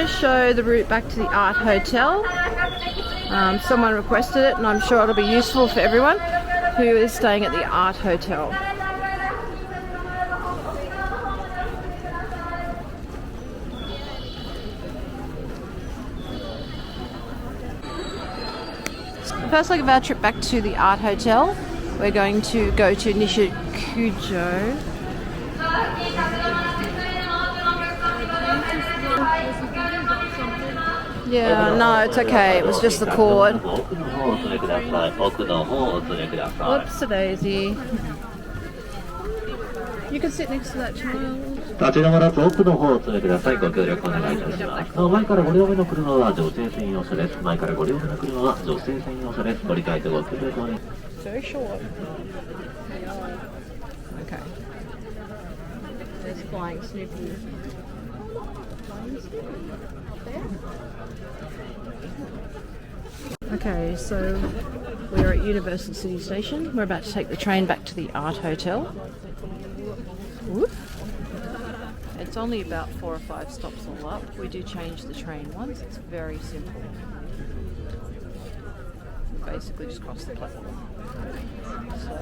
to show the route back to the Art Hotel. Someone requested it, and I'm sure it'll be useful for everyone who is staying at the Art Hotel. First leg of our trip back to the Art Hotel, we're going to go to Nishikujo. Yeah, no, it's okay. It was just the cord. Whoops, a daisy. You can sit next to that child. 立ち止まらず奥の方をお詰めください。ご協力お願いいたします。前から5両目の車は女性専用車です。前から5両目の車は女性専用車です。ご理解とご協力お願いします。 Very short. Okay. There's flying Snoopy. Okay, so we're at Universal City Station. We're about to take the train back to the Art Hotel. Whoop. It's only about 4 or 5 stops all up. We do change the train once. It's very simple. We basically just cross the platform. So.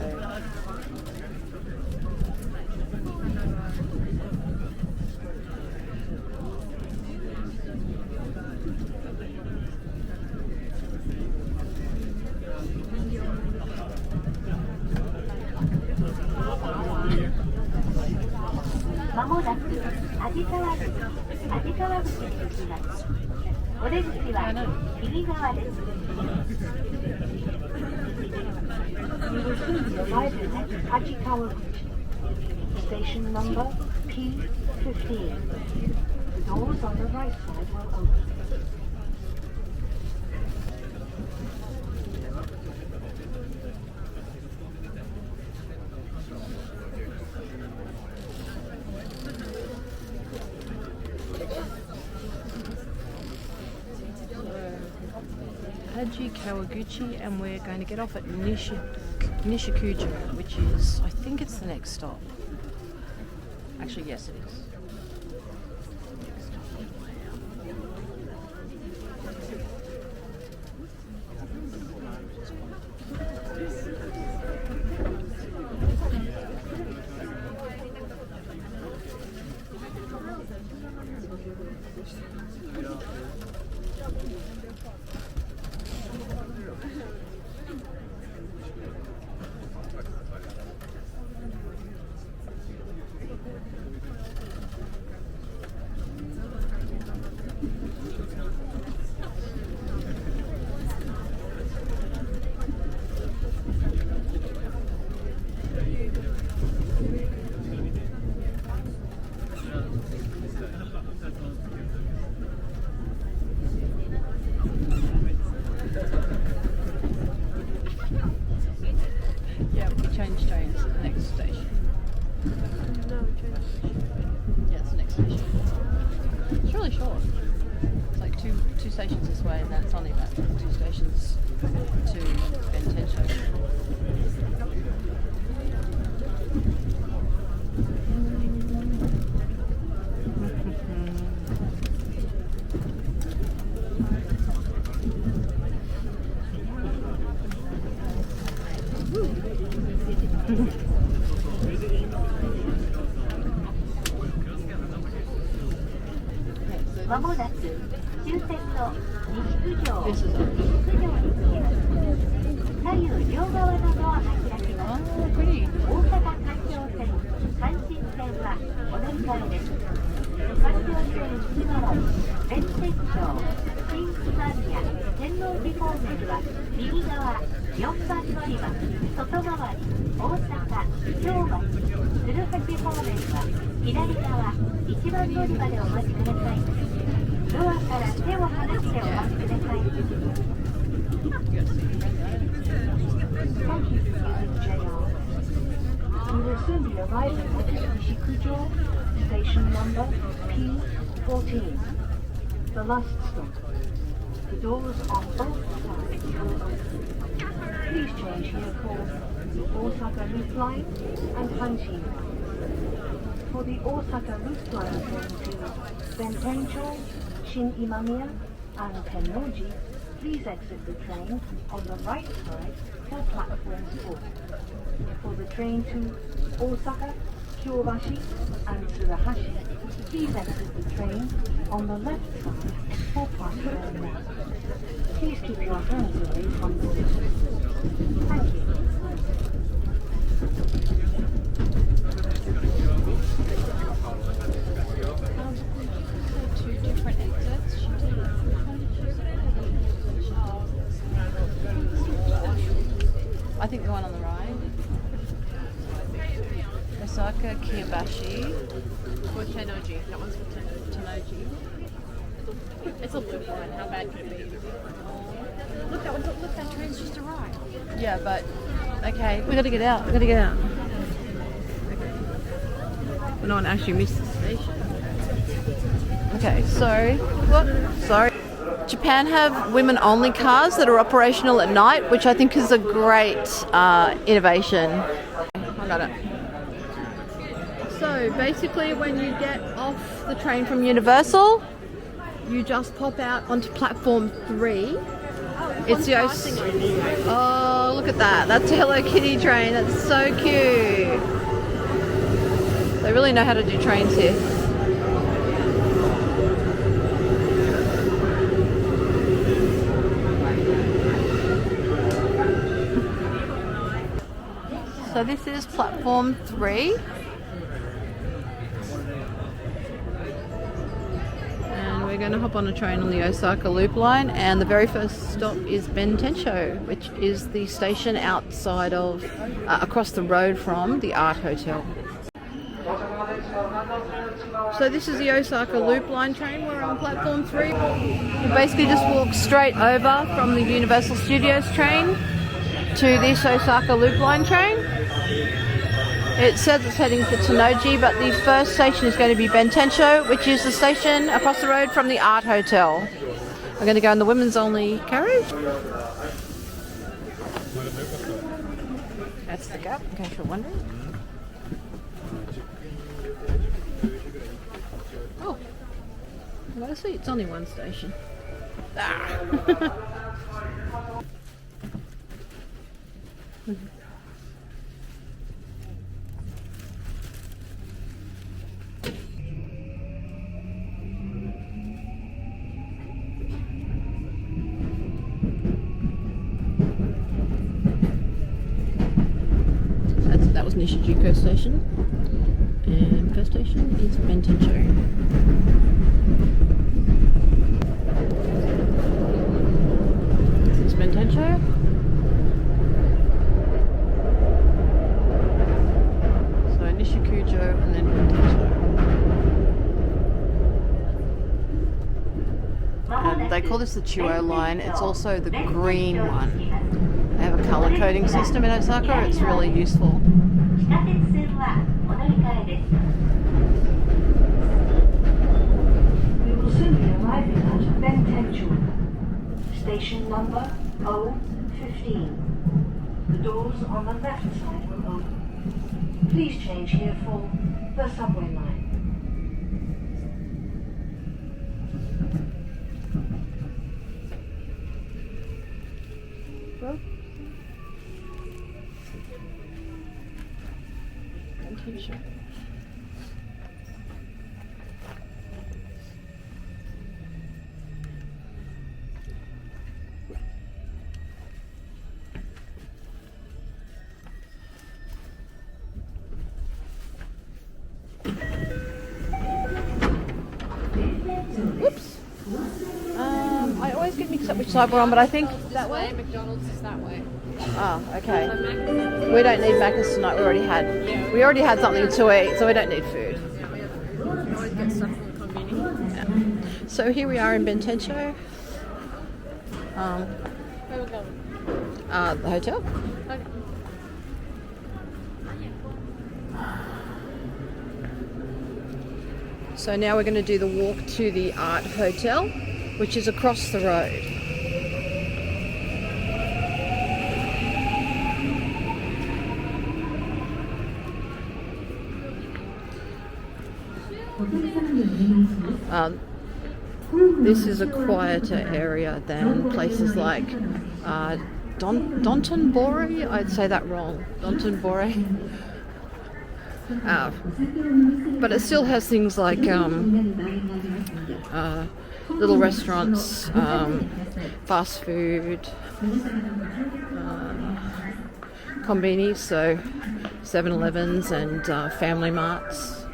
You will soon be arriving at Hachikawa Station number P15. The doors on the right side will open. Haji Kawaguchi, and we're going to get off at Nishikujo, which is, I think it's the next stop. Actually, yes it is. Two stations this way, and that's only about 2 stations to Bentencho. This is oh, pretty. We will soon be arriving at Nishikujo, station number P14. The last stop. The doors on both sides will open. Please change here for Osaka Loop Line and Hanshi Line. For the Osaka Loop Line going to Bentencho, Station Imamiya and Tennoji, please exit the train on the right side for platform 4. For the train to Osaka, Chuo and Tsuruhashi, please exit the train on the left side for platform 1. Please keep your hands away from the door. Thank you. Two different exits. I think the one on the right. Osaka, Kiyobashi. For Tennoji. That one's for Tennoji. It's a loop line. How bad could it be? Look, that train's just arrived. Yeah, but okay, we gotta get out. We gotta get out. No one actually missed the station. Okay, sorry. What? Sorry. Japan have women-only cars that are operational at night, which I think is a great innovation. I got it. So basically, when you get off the train from Universal, you just pop out onto platform 3. It's the oh, look at that! That's a Hello Kitty train. That's so cute. They really know how to do trains here. So this is platform 3. And we're going to hop on a train on the Osaka Loop line, and the very first stop is Bentencho, which is the station outside of, across the road from the Art Hotel. So this is the Osaka Loop Line train. We're on platform 3. We basically just walk straight over from the Universal Studios train to this Osaka Loop Line train. It says it's heading to Tennoji, but the first station is going to be Bentencho, which is the station across the road from the Art Hotel. We're going to go in the women's only carriage. That's the gap, in case you're wondering. Oh, well, I see it's only one station. Ah. That was Nishijuku station, and first station is Bentencho. This is Bentencho. So Nishikujo and then Bentencho. And they call this the Chuo line. It's also the green one. They have a colour coding system in Osaka. It's really useful. We will soon be arriving at Bentencho. Station number 015. The doors on the left side will open. Please change here for the subway line. Well, Bentencho. Whoops. I always get mixed up which side we're on, but I think that way. McDonald's is that way. Ah, okay. We don't need Macca's tonight. We already had something to eat, so we don't need food. You always get stuff from convenience. Yeah. So here we are in Bentencho. Where we going? The hotel. Okay. So now we're going to do the walk to the Art Hotel, which is across the road. This is a quieter area than places like Dontonbori. I'd say that wrong. Dontonbori. But it still has things like little restaurants, fast food, convenies, so 7-Elevens and Family Marts.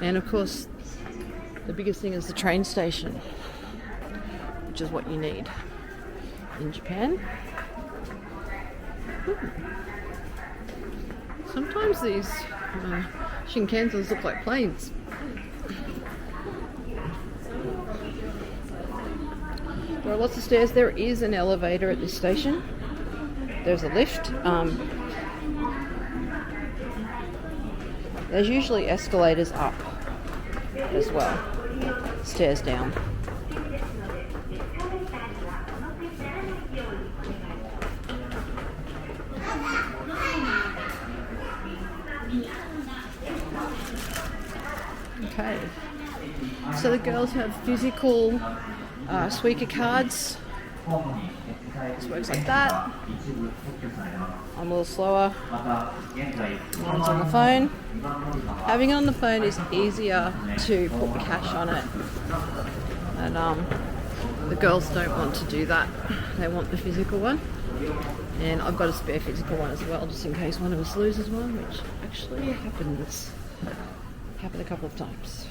And of course, the biggest thing is the train station, which is what you need in Japan. Sometimes these Shinkansens look like planes. There are lots of stairs. There is an elevator at this station. There's a lift. There's usually escalators up as well. Stairs down. Okay, so the girls have physical Suica cards. This works like that. I'm a little slower. Mine's on the phone. Having it on the phone is easier to put the cash on it. And the girls don't want to do that. They want the physical one. And I've got a spare physical one as well, just in case one of us loses one, which actually happens. Happened a couple of times.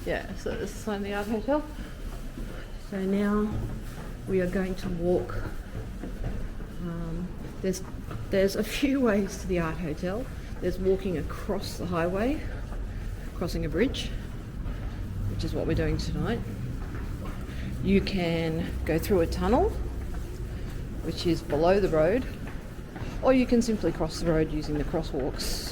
Yeah, so this is the art hotel. So now we are going to walk. There's a few ways to the art hotel. There's walking across the highway, crossing a bridge, which is what we're doing tonight. You can go through a tunnel, which is below the road, or you can simply cross the road using the crosswalks.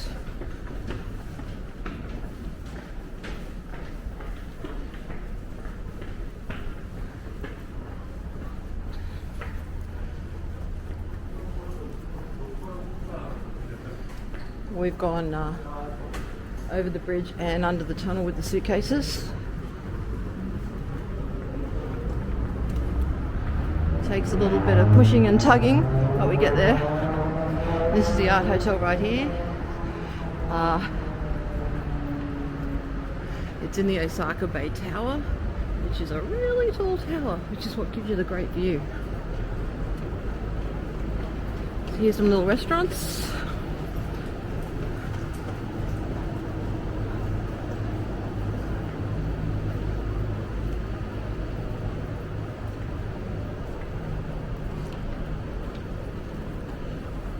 We've gone over the bridge and under the tunnel with the suitcases. Takes a little bit of pushing and tugging, but we get there. This is the art hotel right here. It's in the Osaka Bay Tower, which is a really tall tower, which is what gives you the great view. So here's some little restaurants.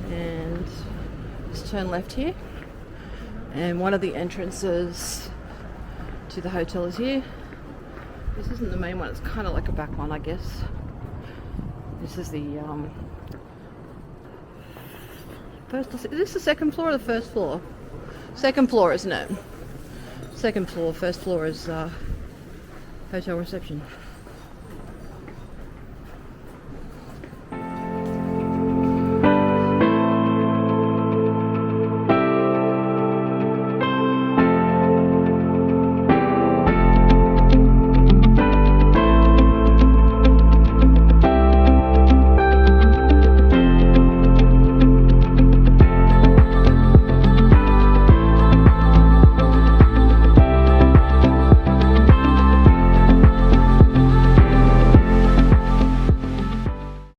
And just turn left here, and one of the entrances to the hotel is here. This isn't the main one, it's kind of like a back one, I guess. This is the first, is this the second floor or the first floor? Second floor, isn't it? Second floor. First floor is hotel reception.